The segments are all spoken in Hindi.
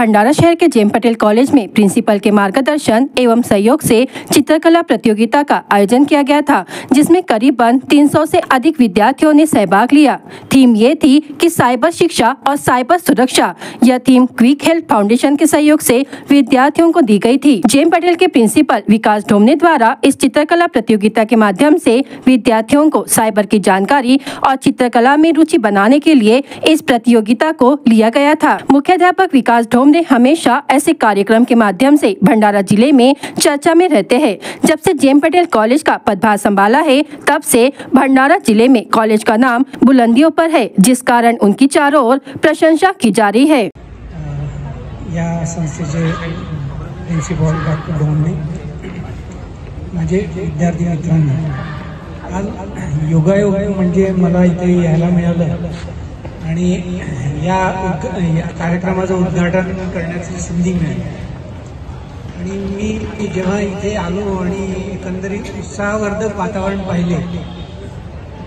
भंडारा शहर के जेएम पटेल कॉलेज में प्रिंसिपल के मार्गदर्शन एवं सहयोग से चित्रकला प्रतियोगिता का आयोजन किया गया था, जिसमें करीबन 300 से अधिक विद्यार्थियों ने सहभाग लिया। थीम ये थी कि साइबर शिक्षा और साइबर सुरक्षा। यह थीम क्विक हेल्थ फाउंडेशन के सहयोग से विद्यार्थियों को दी गई थी। जेएम पटेल के प्रिंसिपल विकास ढोमने द्वारा इस चित्रकला प्रतियोगिता के माध्यम से विद्यार्थियों को साइबर की जानकारी और चित्रकला में रुचि बनाने के लिए इस प्रतियोगिता को लिया गया था। मुख्याध्यापक विकास ढोमने हमेशा ऐसे कार्यक्रम के माध्यम से भंडारा जिले में चर्चा में रहते हैं। जब से जेएम पटेल कॉलेज का पदभार संभाला है, तब से भंडारा जिले में कॉलेज का नाम बुलंदियों पर है, जिस कारण उनकी चारों ओर प्रशंसा की जा रही है। या संस्थेचे प्रिन्सिपल डॉक्टर ढोमने, माझे विद्यार्थी मित्रांनो, आज योगायोग म्हणजे मला इथे यायला मिळालं आणि या कार्यक्रमाचं उद्घाटन करण्याची संधी मिळाली आणि मी जेव्हा इथे आलो आणि एकंदरीत उत्साहवर्धक वातावरण पाहिले,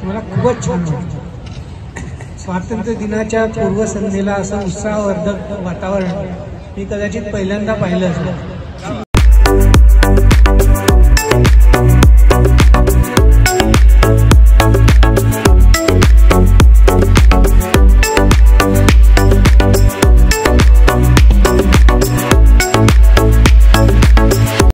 मला खूपच छान वाटलं। स्वातंत्र्य दिनाच्या पूर्वसंध्येला असं उत्साहवर्धक वातावरण मी कदाचित पहिल्यांदा पाहिलं असेल।